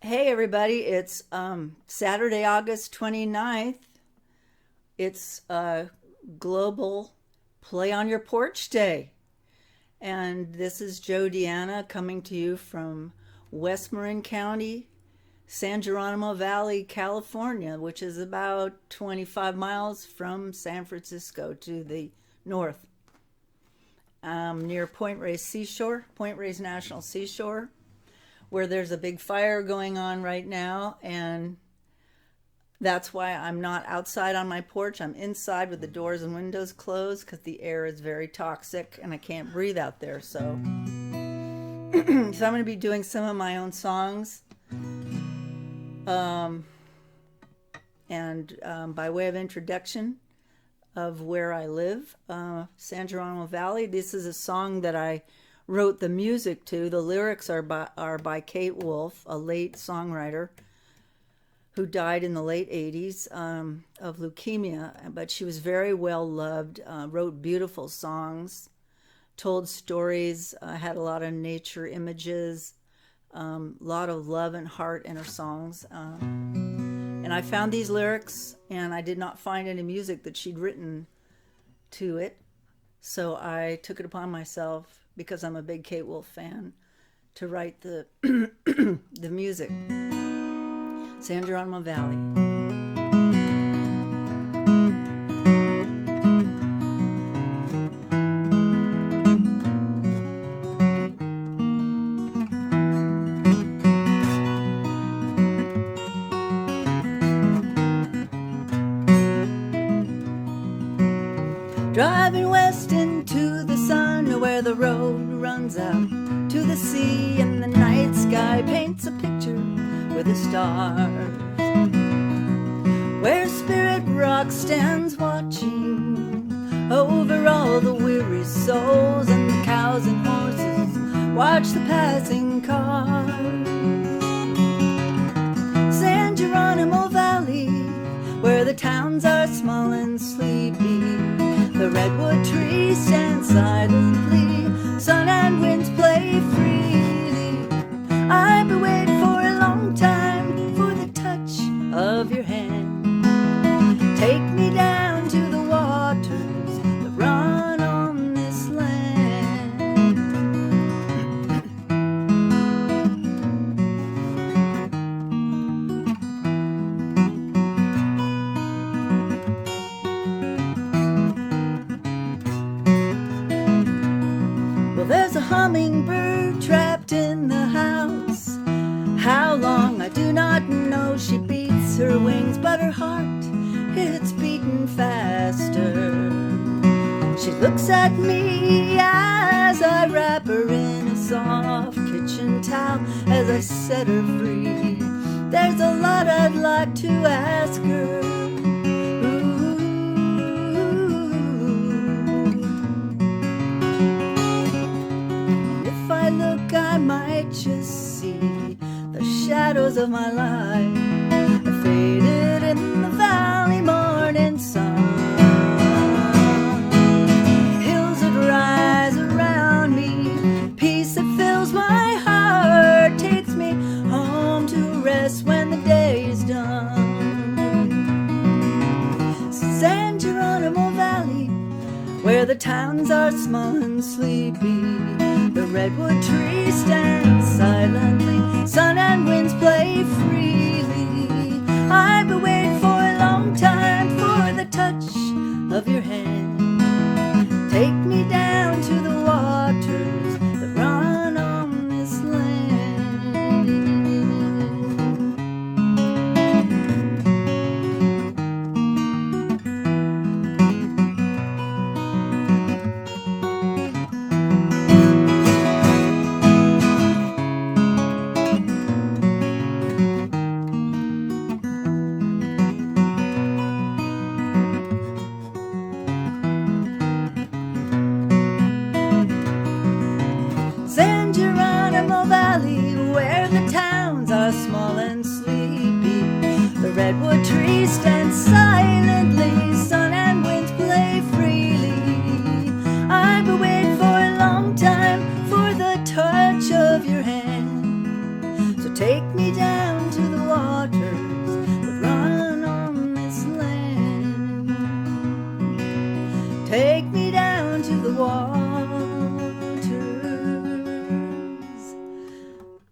Hey everybody, it's Saturday, August 29th. It's Global Play on Your Porch Day. And this is Joe Deanna coming to you from West Marin County, San Geronimo Valley, California, which is about 25 miles from San Francisco to the north. Near Point Reyes National Seashore, where there's a big fire going on right now, and that's why I'm not outside on my porch. I'm inside with the doors and windows closed because the air is very toxic and I can't breathe out there. So, so I'm going to be doing some of my own songs. By way of introduction of where I live, San Geronimo Valley, this is a song that I wrote the music to. The lyrics are by Kate Wolf, a late songwriter who died in the late 80s of leukemia, but she was very well loved, wrote beautiful songs, told stories, had a lot of nature images, a lot of love and heart in her songs. And I found these lyrics and I did not find any music that she'd written to it. So I took it upon myself, because I'm a big Kate Wolf fan, to write the the music. San Geronimo Valley. Driving west into the sun, where the road runs out to the sea, and the night sky paints a picture with the stars, where Spirit Rock stands watching over all the weary souls, and the cows and horses watch the passing cars. San Geronimo Valley, where the towns are small and sleepy, the redwood trees stand silently, sun and winds play freely. I've been waiting for a long time for the touch of your hand. Take me down to the waters that run on this land. Well, there's a hummingbird trapped in the house. How long, I do not know. She beats her wings, but her heart, it's beating faster. She looks at me as I wrap her in a soft kitchen towel, as I set her free. There's a lot I'd like to ask her. If I look, I might just see the shadows of my life are faded in the valley morning sun. Hills that rise around me, peace that fills my heart, takes me home to rest when the day is done. San Geronimo Valley, where the towns are small and sleepy, the redwood trees stand silently, sun and winds play freely. I've been waiting for a long time for the touch of your hand. Take me down to the waters that run on this land.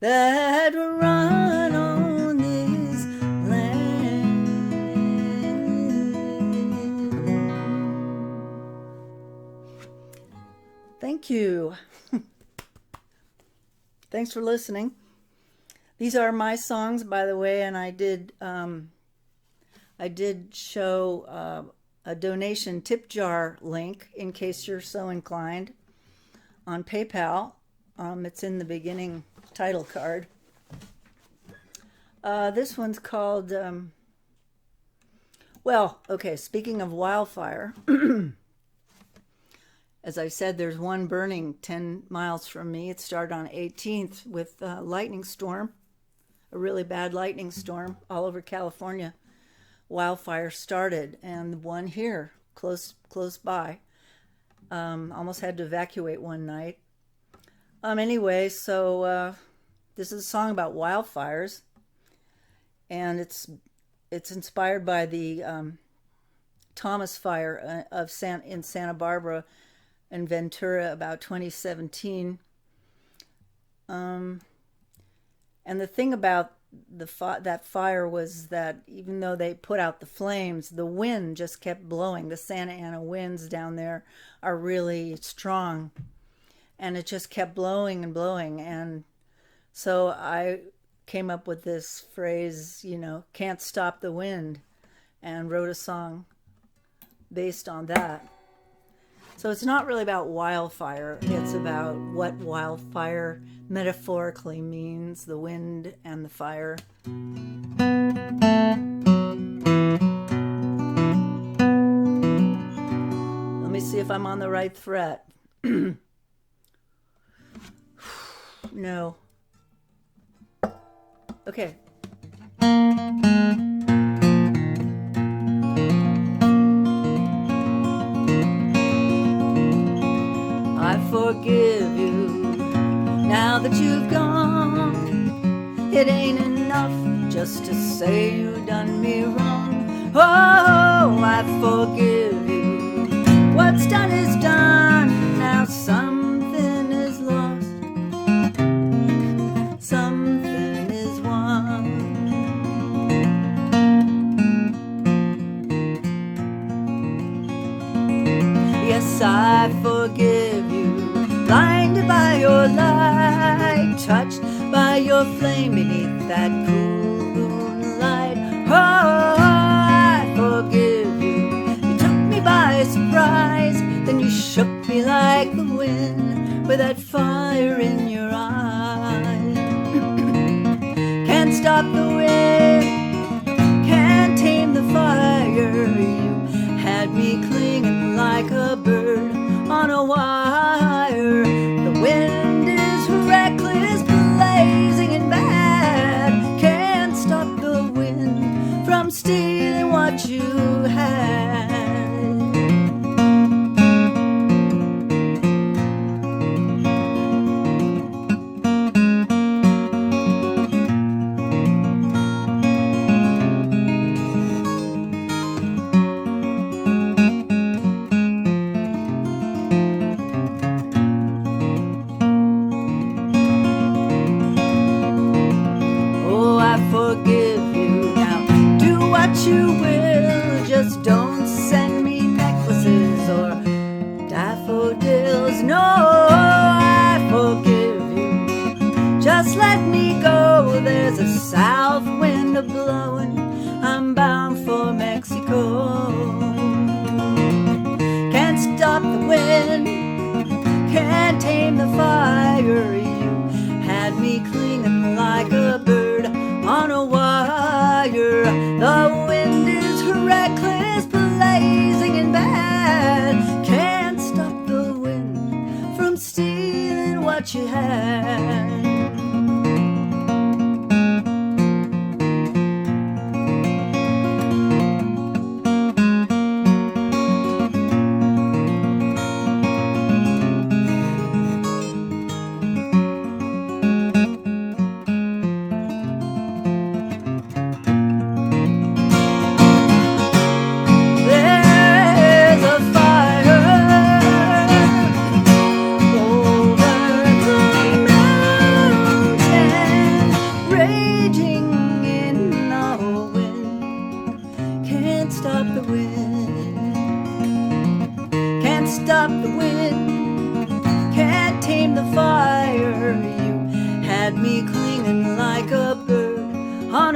that run on this land. Thank you. Thanks for listening. These are my songs, by the way, and I did show a donation tip jar link in case you're so inclined on PayPal. It's in the beginning title card. This one's called, speaking of wildfire, as I said, there's one burning 10 miles from me. It started on 18th with a lightning storm, a really bad lightning storm all over California. Wildfire started, and one here close by. Almost had to evacuate one night. Anyway, so this is a song about wildfires, and it's inspired by the Thomas Fire in Santa Barbara and Ventura about 2017. And the thing about that fire was that even though they put out the flames, the wind just kept blowing. The Santa Ana winds down there are really strong, and it just kept blowing and blowing. And so I came up with this phrase, can't stop the wind, and wrote a song based on that. So it's not really about wildfire. It's about what wildfire metaphorically means, the wind and the fire. Let me see if I'm on the right fret. No. Okay. I forgive you now that you've gone. It ain't enough just to say you done me wrong. Oh, I forgive you. What's done is done. Now something is lost. Something is won. Yes, I forgive you. Blinded by your light, touched by your flame beneath that cool moonlight. Oh, I forgive you. You took me by surprise, then you shook me like the wind with that fire in your eyes. Can't stop the wind, can't tame the fire. You had me clinging like a bird on a wire. The wind is reckless, blazing and bad. Can't stop the wind from stealing what you had. You will, just don't send me necklaces or daffodils. No, I forgive you. Just let me go. There's a south wind a-blowing. I'm bound for Mexico. Can't stop the wind, can't tame the fire. You had me clinging like a bird on a wire. The wind is reckless, blazing and bad. Can't stop the wind from stealing what you had. Over the mountain.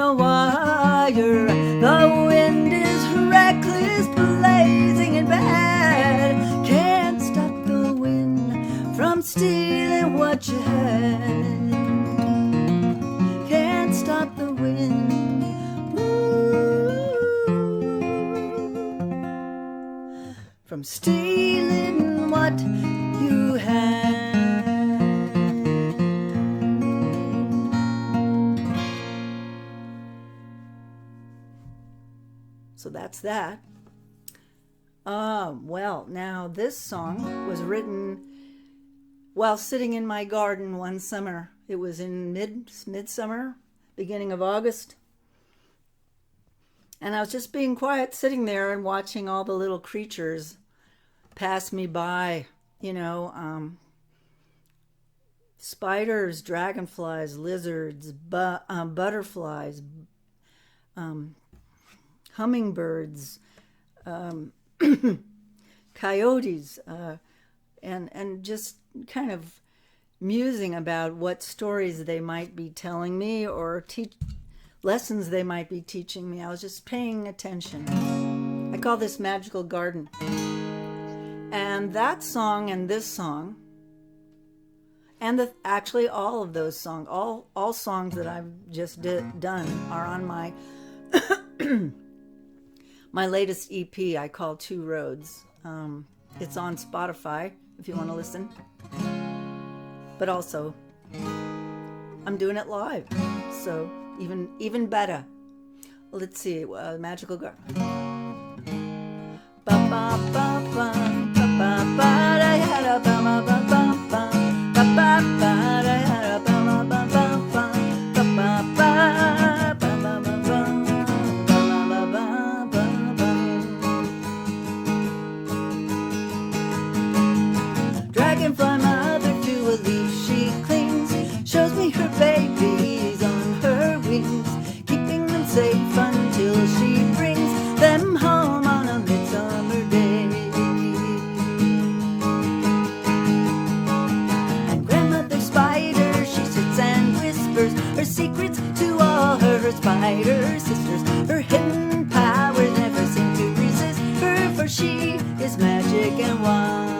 a wire. The wind is reckless, blazing and bad. Can't stop the wind from stealing what you had. Can't stop the wind, from stealing what you had. So that's that. Well, now this song was written while sitting in my garden one summer. It was in midsummer, beginning of August. And I was just being quiet, sitting there and watching all the little creatures pass me by, spiders, dragonflies, lizards, butterflies, hummingbirds, coyotes, and just kind of musing about what stories they might be telling me or lessons they might be teaching me. I was just paying attention. I call this magical garden. And that song and this song, and actually all of those songs, all songs that I've just done are on my my latest EP I call Two Roads. It's on Spotify if you want to listen. But also, I'm doing it live, so even better. Let's see, Magical Garden. Ba ba ba ba ba ba ba da ya ba ba ba ba ba ba ba ba da ya ba ba ba ba ba ba ba ba ba ba. Dragonfly mother to a leaf she clings, shows me her babies on her wings, keeping them safe until she brings them home on a midsummer day. And grandmother spider, she sits and whispers her secrets to all her spider sisters. Her hidden powers never seem to resist her, for she is magic and wise.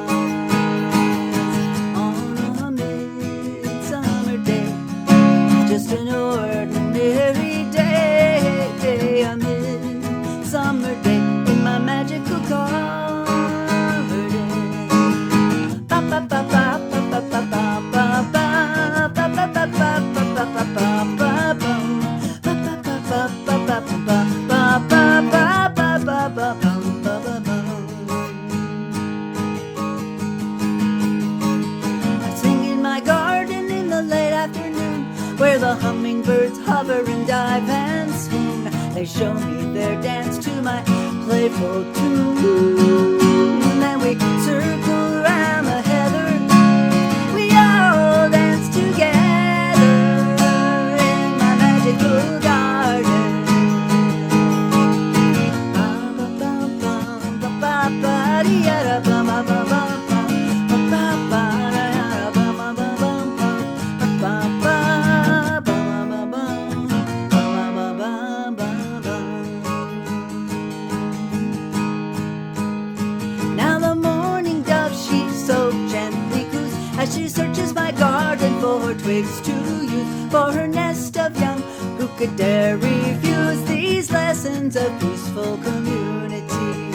Just an ordinary day, a midsummer day in my magical garden. Ba ba ba ba ba ba ba ba ba ba ba ba ba ba ba ba ba ba ba. I sing in my garden in the late afternoon, where the hummingbirds hover and dive and swoon. They show me their dance to my playful tune. Then we circle around the heather, we all dance together in my magical garden. Ba ba ba ba ba ba ba da ba ba ba ba. As she searches my garden for twigs to use for her nest of young, who could dare refuse these lessons of peaceful community?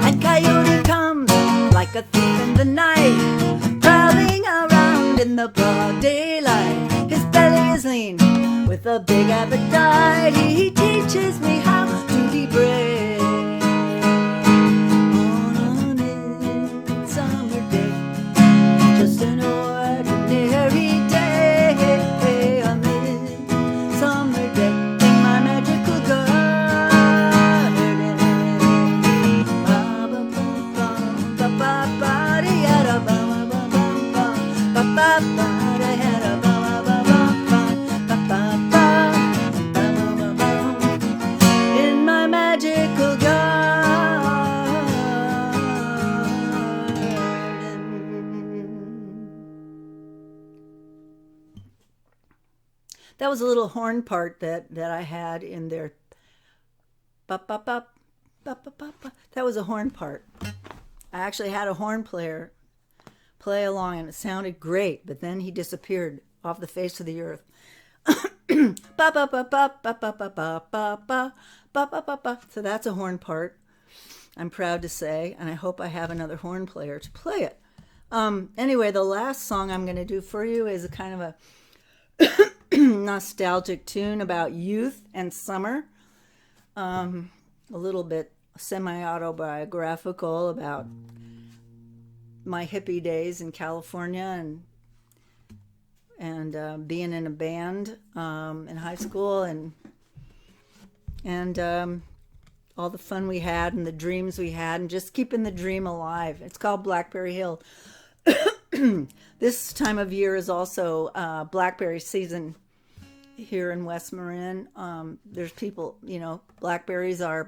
And coyote comes like a thief in the night, prowling around in the broad daylight. His belly is lean with a big appetite. He teaches me how to be brave. An ordinary day, a midsummer day in my magical garden. Ba ba ba ba ba ba ba da ya ba ba ba ba ba ba ba da ya ba ba ba ba ba ba ba ba ba. In my magical garden. That was a little horn part that I had in there. Bop, bop, bop, bop, bop, bop, bop. That was a horn part. I actually had a horn player play along, and it sounded great, but then he disappeared off the face of the earth. Ba ba ba ba ba ba ba ba ba ba ba ba ba. So that's a horn part, I'm proud to say, and I hope I have another horn player to play it. Anyway, the last song I'm going to do for you is a kind of a nostalgic tune about youth and summer. A little bit semi-autobiographical about my hippie days in California and being in a band in high school and all the fun we had and the dreams we had and just keeping the dream alive. It's called Blackberry Hill. This time of year is also blackberry season here in West Marin. There's people, blackberries are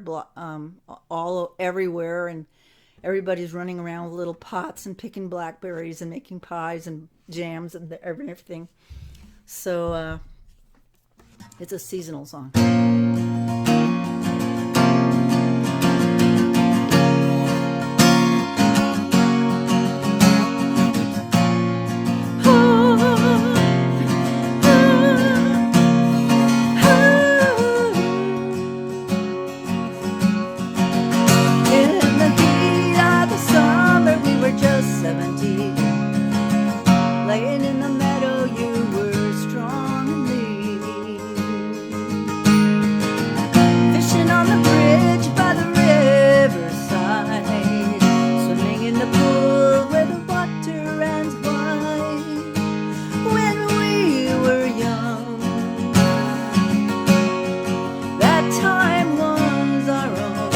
all everywhere, and everybody's running around with little pots and picking blackberries and making pies and jams and everything. So it's a seasonal song. Laying in the meadow, you were strong and lean. Fishing on the bridge by the riverside, swimming in the pool where the water runs wide. When we were young, that time was our own.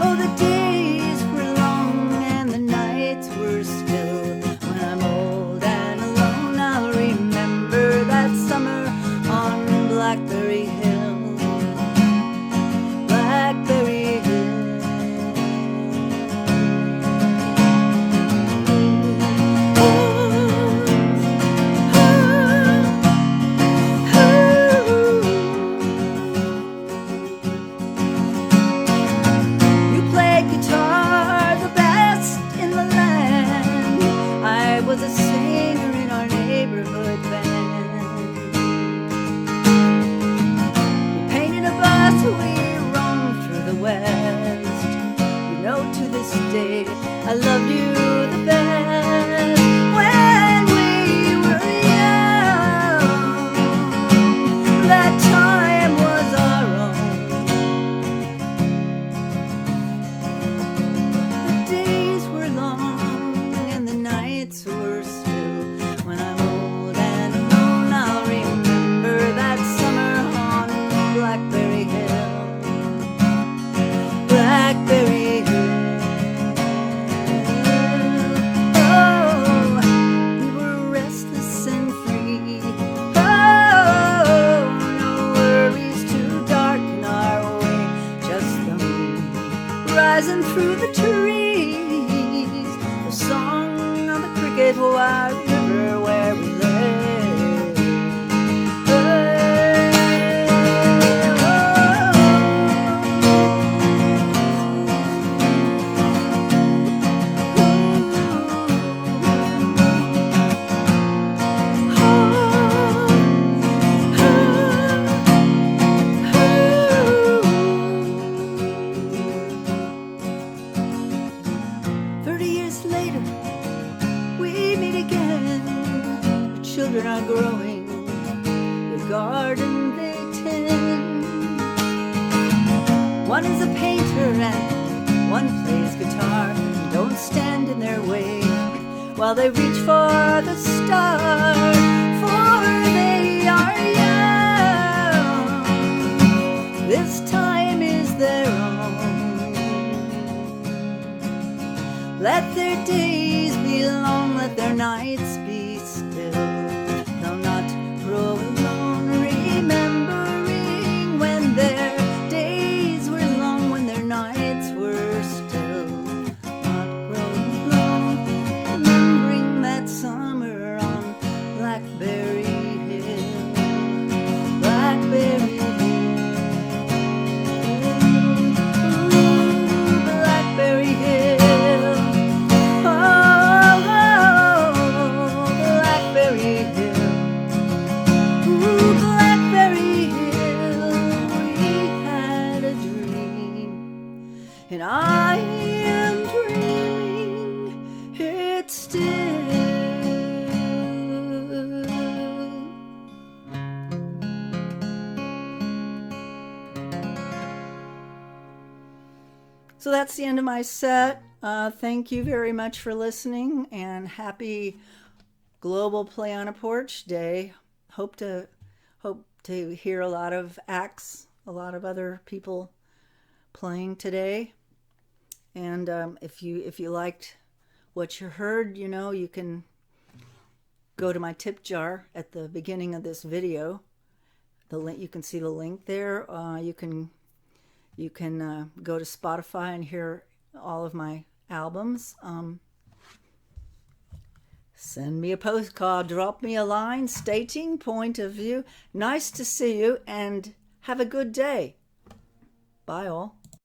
Oh, the days were long and the nights were still. When I'm old and alone, I'll remember that summer on Blackberry Hill. Blackberry Hill. Oh, oh, oh. You played guitar the best in the land. I was a singer in our neighborhood band. We painted a bus, we roamed through the West. To this day, I loved you the best. When we were young, that time was our own. The days were long and the nights were still. When I'm old and alone, I'll remember that summer on Blackberry Hill. Blackberry Hill. Oh, we were restless and free. Oh, no worries to darken our way. Just the moon rising through the trees. The song of the cricket white river where we lay. Later, we meet again. The children are growing, the garden they tend. One is a painter and one plays guitar. Don't stand in their way while they reach for the stars, for they are young. This time is their own. Let their days be long, let their nights be still. They'll not grow alone, remembering when their days were long, when their nights were still. Not grow alone, remembering that summer on Blackberry still. So that's the end of my set. Thank you very much for listening, and happy Global Play on a Porch Day. Hope to hear a lot of acts, a lot of other people playing today. And if you liked what you heard, you can go to my tip jar at the beginning of this video. The link, you can see the link there. You can go to Spotify and hear all of my albums. Send me a postcard, drop me a line stating point of view. Nice to see you, and have a good day. Bye all.